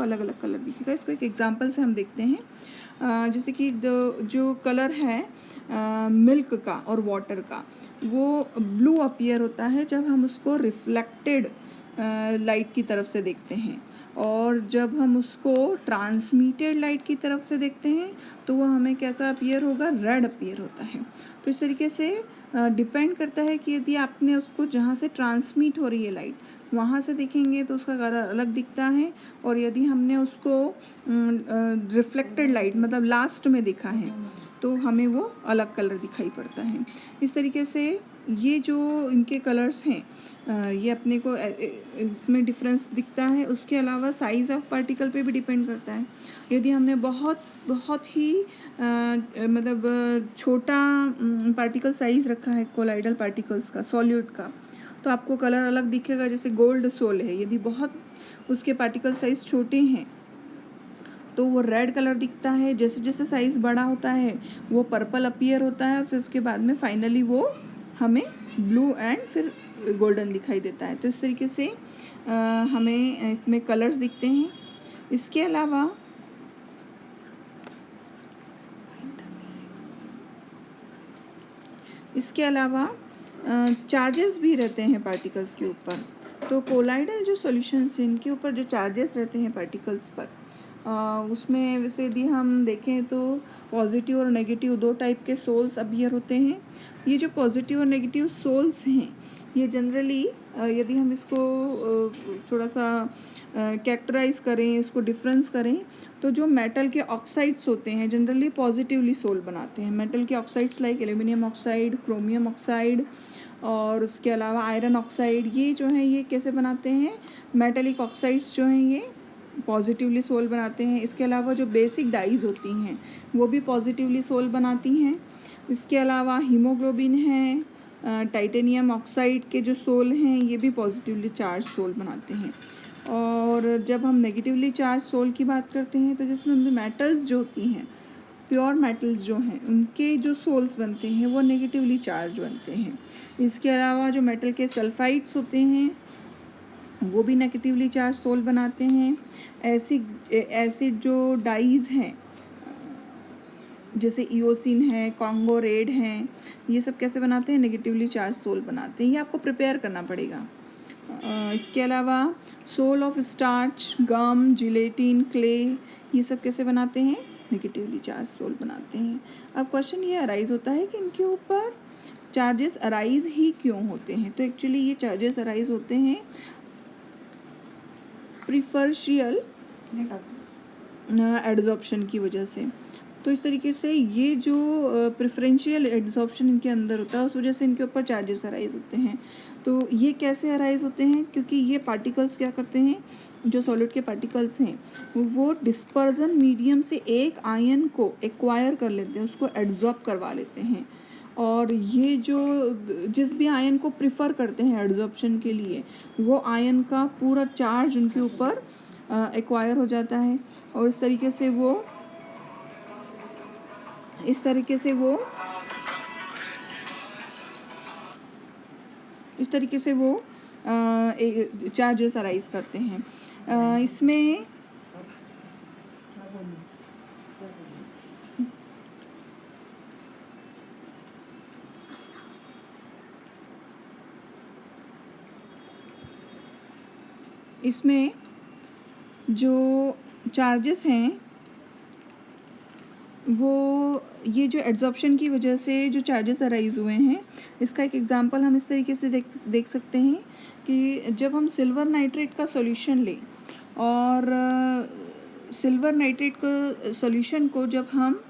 अलग अलग कलर दिखेगा। इसको एक एग्जांपल से हम देखते हैं। जैसे कि जो कलर है मिल्क का और वाटर का, वो ब्लू अपीयर होता है जब हम उसको रिफ्लेक्टेड लाइट की तरफ से देखते हैं, और जब हम उसको ट्रांसमिटेड लाइट की तरफ से देखते हैं तो वो हमें कैसा अपीयर होगा, रेड अपीयर होता है। तो इस तरीके से डिपेंड करता है कि यदि आपने उसको जहाँ से ट्रांसमिट हो रही है लाइट वहाँ से देखेंगे तो उसका कलर अलग दिखता है, और यदि हमने उसको रिफ्लेक्टेड लाइट मतलब लास्ट में देखा है तो हमें वो अलग कलर दिखाई पड़ता है। इस तरीके से ये जो इनके कलर्स हैं ये अपने को इसमें डिफरेंस दिखता है। उसके अलावा साइज़ ऑफ पार्टिकल पे भी डिपेंड करता है। यदि हमने बहुत बहुत ही मतलब छोटा पार्टिकल साइज़ रखा है कोलाइडल पार्टिकल्स का, सॉल्यूट का, तो आपको कलर अलग दिखेगा। जैसे गोल्ड सोल है, यदि बहुत उसके पार्टिकल साइज़ छोटे हैं तो वो रेड कलर दिखता है। जैसे जैसे साइज़ बड़ा होता है वो पर्पल अपीयर होता है, और फिर उसके बाद में फाइनली वो हमें ब्लू एंड फिर गोल्डन दिखाई देता है। तो इस तरीके से हमें इसमें कलर्स दिखते हैं। इसके अलावा चार्जेस भी रहते हैं पार्टिकल्स के ऊपर। तो कोलाइडल जो सॉल्यूशंस हैं इनके ऊपर जो चार्जेस रहते हैं पार्टिकल्स पर, उसमें वैसे यदि हम देखें तो पॉजिटिव और नेगेटिव दो टाइप के सोल्स अपीयर होते हैं। ये जो पॉजिटिव और नेगेटिव सोल्स हैं ये जनरली यदि हम इसको थोड़ा सा कैरेक्टराइज करें, इसको डिफरेंस करें, तो जो मेटल के ऑक्साइड्स होते हैं जनरली पॉजिटिवली सोल बनाते हैं। मेटल के oxides like aluminium oxide, chromium oxide और उसके अलावा आयरन ऑक्साइड, ये जो हैं ये कैसे बनाते हैं, मेटेलिक ऑक्साइड्स जो हैं ये पॉजिटिवली सोल बनाते हैं। इसके अलावा जो बेसिक डाइज होती हैं वो भी पॉजिटिवली सोल बनाती हैं। इसके अलावा हीमोग्लोबिन है, टाइटेनियम ऑक्साइड के जो सोल हैं ये भी पॉजिटिवली चार्ज सोल बनाते हैं। और जब हम नेगेटिवली चार्ज सोल की बात करते हैं तो जिसमें मेटल्स जो होती हैं, प्योर मेटल्स जो हैं उनके जो सोल्स बनते हैं वो नेगेटिवली चार्ज बनते हैं। इसके अलावा जो मेटल के सल्फाइड्स होते हैं वो भी नेगेटिवली चार्ज सोल बनाते हैं। एसिड जो डाइज हैं जैसे इओसिन है, कॉन्गो रेड हैं, ये सब कैसे बनाते हैं, नेगेटिवली चार्ज सोल बनाते हैं। ये आपको प्रिपेयर करना पड़ेगा। इसके अलावा sol of starch, gum, gelatin, clay, ये सब कैसे बनाते हैं, नेगेटिवली चार्ज सोल बनाते हैं। अब क्वेश्चन ये अराइज होता है कि इनके ऊपर चार्जेस अराइज ही क्यों होते हैं। तो एक्चुअली ये चार्जेस अराइज होते हैं प्रिफर्शियल एड्जॉर्प्शन की वजह से। तो इस तरीके से ये जो प्रेफरेंशियल एड्जॉर्प्शन इनके अंदर होता है उस वजह से इनके ऊपर चार्जेस अराइज होते हैं। तो ये कैसे अराइज होते हैं, क्योंकि ये पार्टिकल्स क्या करते हैं, जो सॉलिड के पार्टिकल्स हैं वो डिस्पर्जन मीडियम से एक आयन को एक्वायर कर लेते हैं, उसको एड्जॉर्ब करवा लेते हैं। और ये जो जिस भी आयन को प्रिफर करते हैं एड्जॉर्प्शन के लिए वो आयन का पूरा चार्ज उनके ऊपर एक्वायर हो जाता है, और इस तरीके से वो चार्जेस अराइज करते हैं। इसमें जो चार्जेस हैं वो ये जो एड्जॉर्प्शन की वजह से जो चार्जेस अराइज हुए हैं, इसका एक एग्जांपल हम इस तरीके से देख सकते हैं कि जब हम सिल्वर नाइट्रेट का सॉल्यूशन लें, और सिल्वर नाइट्रेट का सॉल्यूशन को जब हम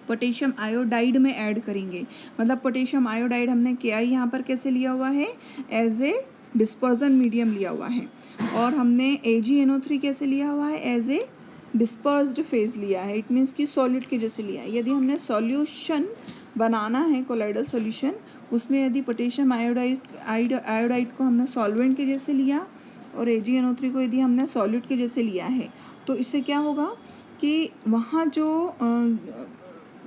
पोटेशियम आयोडाइड में ऐड करेंगे, मतलब पोटेशियम आयोडाइड हमने क्या यहाँ पर कैसे लिया हुआ है, एज ए डिस्पर्जन मीडियम लिया हुआ है, और हमने AgNO3 कैसे लिया हुआ है, एज ए डिस्पर्स्ड फेज लिया है। इट मीन्स कि सॉलिड के जैसे लिया है। यदि हमने सॉल्यूशन बनाना है कोलाइडल सॉल्यूशन, उसमें यदि पोटेशियम आयोडाइड को हमने सॉल्वेंट के जैसे लिया और AgNO3 को यदि हमने सॉलिड के जैसे लिया है, तो इससे क्या होगा कि वहाँ जो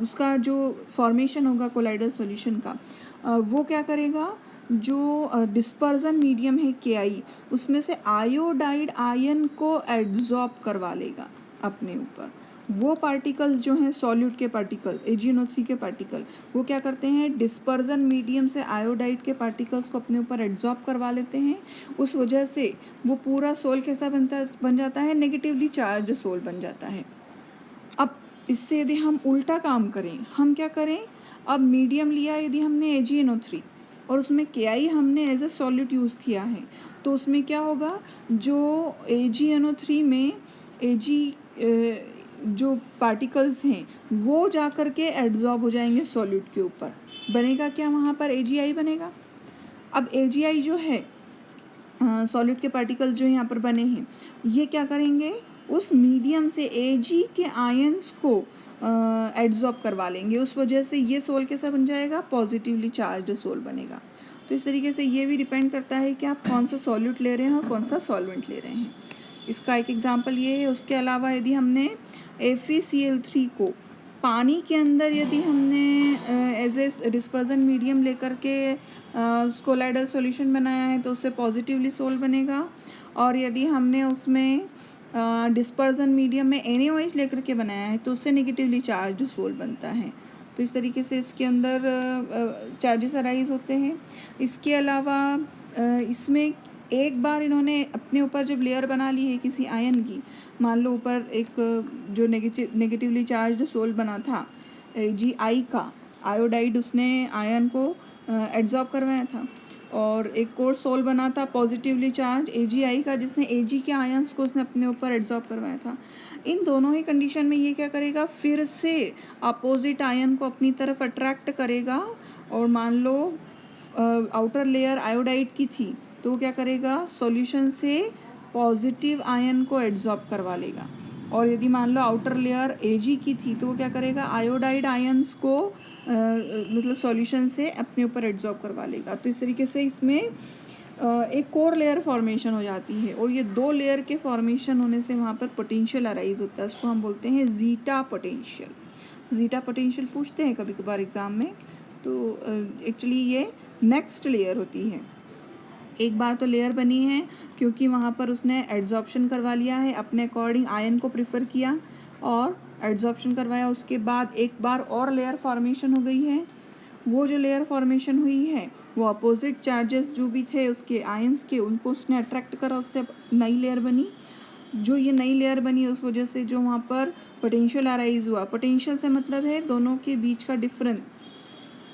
उसका जो फॉर्मेशन होगा कोलाइडल सॉल्यूशन का, वो क्या करेगा जो डिस्पर्जन मीडियम है KI, उसमें से आयोडाइड आयन को एड्जॉर्ब करवा लेगा अपने ऊपर। वो पार्टिकल्स जो हैं सॉल्यूट के पार्टिकल, AgNO3 के पार्टिकल, वो क्या करते हैं, डिस्पर्जन मीडियम से आयोडाइड के पार्टिकल्स को अपने ऊपर एड्जॉर्ब करवा लेते हैं। उस वजह से वो पूरा सोल कैसा बन जाता है, नेगेटिवली चार्ज सोल बन जाता है। अब इससे यदि हम उल्टा काम करें, हम क्या करें, अब मीडियम लिया यदि हमने AgNO3 और उसमें KI हमने एज ए सॉल्यूट यूज़ किया है, तो उसमें क्या होगा, जो AgNO3 में जो पार्टिकल्स हैं वो जा कर के एड्जॉर्ब हो जाएंगे सॉल्यूट के ऊपर। बनेगा क्या वहाँ पर, AgI बनेगा। अब AgI जो है, सॉल्यूट के पार्टिकल जो यहाँ पर बने हैं, ये क्या करेंगे, उस मीडियम से Ag के आयंस को एड्जॉर्ब करवा लेंगे। उस वजह से ये सोल कैसा बन जाएगा, पॉजिटिवली चार्ज सोल बनेगा। तो इस तरीके से ये भी डिपेंड करता है कि आप कौन सा सॉल्यूट ले रहे हैं और कौन सा सॉल्वेंट ले रहे हैं। इसका एक एग्जांपल ये है। उसके अलावा यदि हमने FeCl3 को पानी के अंदर यदि हमने एज ए डिस्पर्जन मीडियम लेकर के कोलाइडल सॉल्यूशन बनाया है, तो उससे पॉजिटिवली सोल बनेगा। और यदि हमने उसमें डिस्पर्जन मीडियम में NaOH लेकर के बनाया है, तो उससे नेगेटिवली चार्ज सोल बनता है। तो इस तरीके से इसके अंदर चार्जेस अराइज होते हैं। इसके अलावा इसमें एक बार इन्होंने अपने ऊपर जब लेयर बना ली है किसी आयन की, मान लो ऊपर एक जो नेगेटिवली चार्ज सोल बना था AgI का, आयोडाइड उसने आयन को एड्जॉर्ब करवाया था, और एक और सोल बना था पॉजिटिवली चार्ज AgI का, जिसने Ag के आयंस को उसने अपने ऊपर एड्जॉर्ब करवाया था। इन दोनों ही कंडीशन में ये क्या करेगा, फिर से अपोजिट आयन को अपनी तरफ अट्रैक्ट करेगा। और मान लो आउटर लेयर आयोडाइड की थी, तो वो क्या करेगा, सॉल्यूशन से पॉजिटिव आयन को एड्जॉर्ब करवा लेगा। और यदि मान लो आउटर लेयर Ag की थी, तो वो क्या करेगा, आयोडाइड आयंस को मतलब सॉल्यूशन से अपने ऊपर एड्जॉर्ब करवा लेगा। तो इस तरीके से इसमें एक कोर लेयर फॉर्मेशन हो जाती है, और ये दो लेयर के फॉर्मेशन होने से वहाँ पर पोटेंशियल अराइज होता है। उसको हम बोलते हैं जीटा पोटेंशियल। जीटा पोटेंशियल पूछते हैं कभी कभार एग्ज़ाम में। तो एक्चुअली ये नेक्स्ट लेयर होती है। एक बार तो लेयर बनी है क्योंकि वहाँ पर उसने एड्जॉर्प्शन करवा लिया है, अपने अकॉर्डिंग आयन को प्रिफर किया और एड्जॉर्प्शन करवाया। उसके बाद एक बार और लेयर फॉर्मेशन हो गई है। वो जो लेयर फॉर्मेशन हुई है, वो अपोजिट चार्जेस जो भी थे उसके आयंस के, उनको उसने अट्रैक्ट करा, उससे नई लेयर बनी। जो ये नई लेयर बनी उस वजह से जो वहाँ पर पोटेंशियल अराइज हुआ, पोटेंशियल से मतलब है दोनों के बीच का डिफरेंस,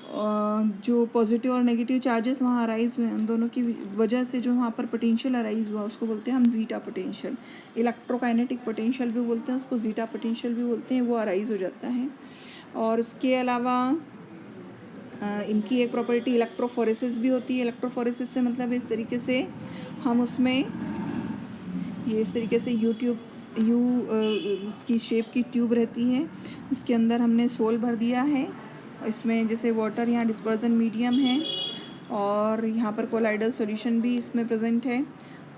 जो पॉजिटिव और नेगेटिव चार्जेस वहाँ अराइज हुए हैं, उन दोनों की वजह से जो वहाँ पर पोटेंशियल अराइज हुआ उसको बोलते हैं हम जीटा पोटेंशियल। इलेक्ट्रोकाइनेटिक पोटेंशियल भी बोलते हैं उसको, जीटा पोटेंशियल भी बोलते हैं, वो अराइज हो जाता है। और उसके अलावा इनकी एक प्रॉपर्टी इलेक्ट्रोफोरेसिस भी होती है। इलेक्ट्रोफोरेसिस से मतलब इस तरीके से हम उसमें ये इस तरीके से उसकी शेप की ट्यूब रहती है, इसके अंदर हमने सोल भर दिया है। इसमें जैसे वाटर यहाँ डिस्पर्जन मीडियम है, और यहाँ पर कोलाइडल सॉल्यूशन भी इसमें प्रेजेंट है।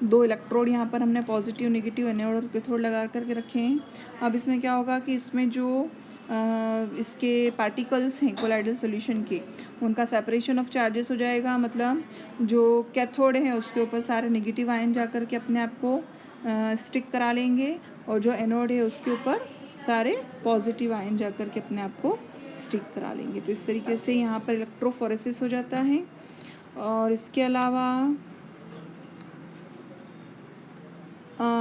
दो इलेक्ट्रोड यहाँ पर हमने पॉजिटिव नेगेटिव एनोड और कैथोड लगा करके रखे हैं। अब इसमें क्या होगा कि इसमें जो इसके पार्टिकल्स हैं कोलाइडल सॉल्यूशन के, उनका सेपरेशन ऑफ चार्जेस हो जाएगा। मतलब जो कैथोड है उसके ऊपर सारे नेगेटिव आयन जा कर के अपने आप को स्टिक करा लेंगे, और जो एनोड है उसके ऊपर सारे पॉजिटिव आयन जा कर के अपने आप को स्टिक करा लेंगे। तो इस तरीके से यहाँ पर इलेक्ट्रोफोरेसिस हो जाता है। और इसके अलावा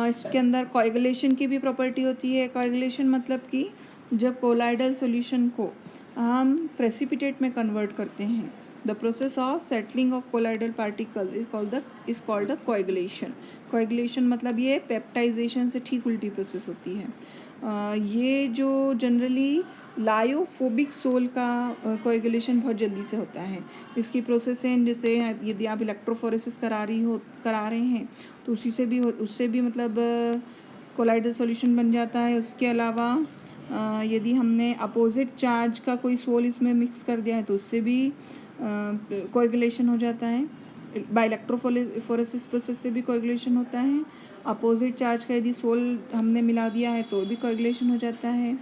इसके अंदर कोएगुलेशन की भी प्रॉपर्टी होती है। कोएगुलेशन मतलब कि जब कोलाइडल सॉल्यूशन को हम प्रेसिपिटेट में कन्वर्ट करते हैं, the process of settling of colloidal particle is called the coagulation. Coagulation मतलब ये पेप्टाइजेशन से ठीक उल्टी प्रोसेस होती है। ये जो जनरली लायोफोबिक सोल का कोएगुलेशन बहुत जल्दी से होता है। इसकी प्रोसेसिंग जैसे यदि आप इलेक्ट्रोफोरेसिस करा रहे हैं तो उससे भी मतलब कोलाइडल सॉल्यूशन बन जाता है। उसके अलावा यदि हमने अपोजिट चार्ज का कोई सोल इसमें मिक्स कर दिया है तो उससे भी कोएगुलेशन हो जाता है। बाय इलेक्ट्रोफोरेसिस प्रोसेस से भी कोएगुलेशन होता है। अपोजिट चार्ज का यदि सोल हमने मिला दिया है तो भी कोएगुलेशन हो जाता है।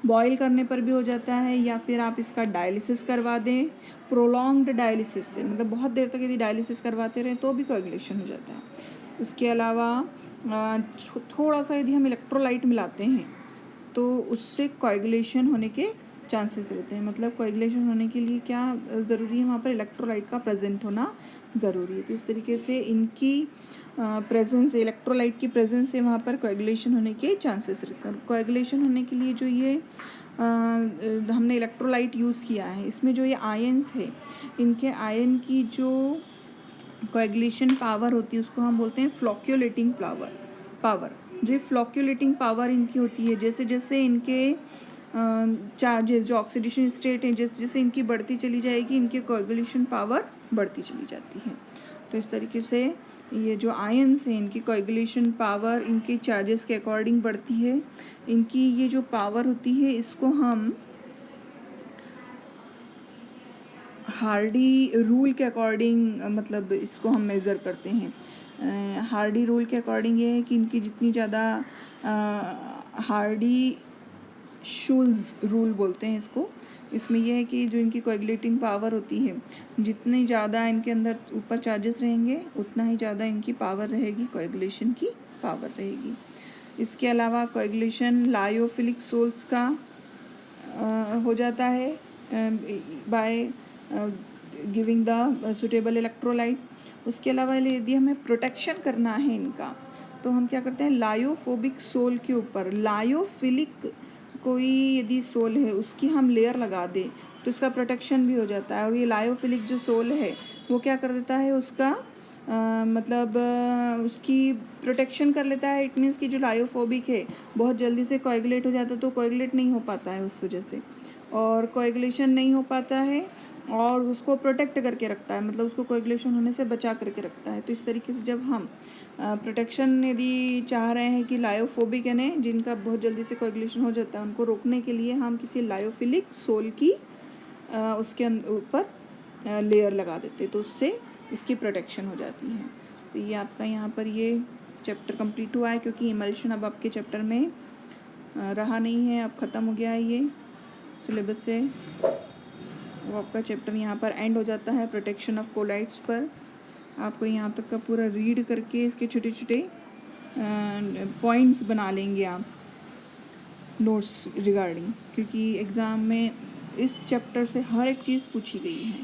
बॉयल करने पर भी हो जाता है, या फिर आप इसका डायलिसिस करवा दें, प्रोलॉन्ग्ड डायलिसिस से, मतलब बहुत देर तक यदि डायलिसिस करवाते रहें तो भी कोएगुलेशन हो जाता है। उसके अलावा थोड़ा सा यदि हम इलेक्ट्रोलाइट मिलाते हैं तो उससे कोएगुलेशन होने के चांसेस रहते हैं। मतलब कोएगुलेशन होने के लिए क्या ज़रूरी है, वहाँ पर इलेक्ट्रोलाइट का प्रेजेंट होना ज़रूरी है। तो इस तरीके से इनकी प्रेजेंस, इलेक्ट्रोलाइट की प्रेजेंस से वहाँ पर कोएगुलेशन होने के चांसेस रहते हैं। कोएगुलेशन होने के लिए जो ये हमने इलेक्ट्रोलाइट यूज़ किया है, इसमें जो ये आयंस है, इनके आयन की जो कोएगुलेशन पावर होती है उसको हम बोलते हैं फ्लोक्यूलेटिंग पावर। जो फ्लोक्यूलेटिंग पावर इनकी होती है, जैसे जैसे इनके चार्जेस, जो ऑक्सीडेशन स्टेट है, जैसे जैसे इनकी बढ़ती चली जाएगी, इनकी कोएगुलेशन पावर बढ़ती चली जाती है। तो इस तरीके से ये जो आयंस हैं, इनकी कोएगुलेशन पावर इनके चार्जेस के अकॉर्डिंग बढ़ती है। इनकी ये जो पावर होती है इसको हम हार्डी रूल के अकॉर्डिंग, मतलब इसको हम मेज़र करते हैं। हार्डी रूल के अकॉर्डिंग ये है कि इनकी जितनी ज़्यादा, हार्डी शूल्स रूल बोलते हैं इसको। इसमें यह है कि जो इनकी कोएगुलेटिंग पावर होती है, जितनी ज़्यादा इनके अंदर ऊपर चार्जेस रहेंगे उतना ही ज़्यादा इनकी पावर रहेगी, कोएगुलेशन की पावर रहेगी। इसके अलावा कोएगुलेशन लायोफिलिक सोल्स का हो जाता है by giving the suitable electrolyte. उसके अलावा यदि हमें प्रोटेक्शन करना है इनका, तो हम क्या करते हैं, लायोफोबिक सोल के ऊपर लायोफिलिक कोई यदि सोल है उसकी हम लेयर लगा दें तो इसका प्रोटेक्शन भी हो जाता है। और ये लायोफिलिक जो सोल है वो क्या कर देता है, उसका उसकी प्रोटेक्शन कर लेता है। इट मीन्स कि जो लायोफोबिक है बहुत जल्दी से कोएगुलेट हो जाता है, तो कोएगुलेट नहीं हो पाता है उस वजह से, और कोएगुलेशन नहीं हो पाता है और उसको प्रोटेक्ट करके रखता है, मतलब उसको कोएगुलेशन होने से बचा करके रखता है। तो इस तरीके से जब हम प्रोटेक्शन यदि चाह रहे हैं कि लायोफोबिक यानी जिनका बहुत जल्दी से कोएगुलेशन हो जाता है, उनको रोकने के लिए हम किसी लायोफिलिक सोल की उसके ऊपर लेयर लगा देते, तो उससे इसकी प्रोटेक्शन हो जाती है। तो ये आपका यहाँ पर ये चैप्टर कंप्लीट हुआ है, क्योंकि इमल्शन अब आपके चैप्टर में रहा नहीं है, अब ख़त्म हो गया है ये सिलेबस से। वो आपका चैप्टर यहाँ पर एंड हो जाता है प्रोटेक्शन ऑफ कोलाइट्स पर। आपको यहाँ तक का पूरा रीड करके इसके छोटे छोटे पॉइंट्स बना लेंगे आप नोट्स रिगार्डिंग, क्योंकि एग्ज़ाम में इस चैप्टर से हर एक चीज़ पूछी गई है।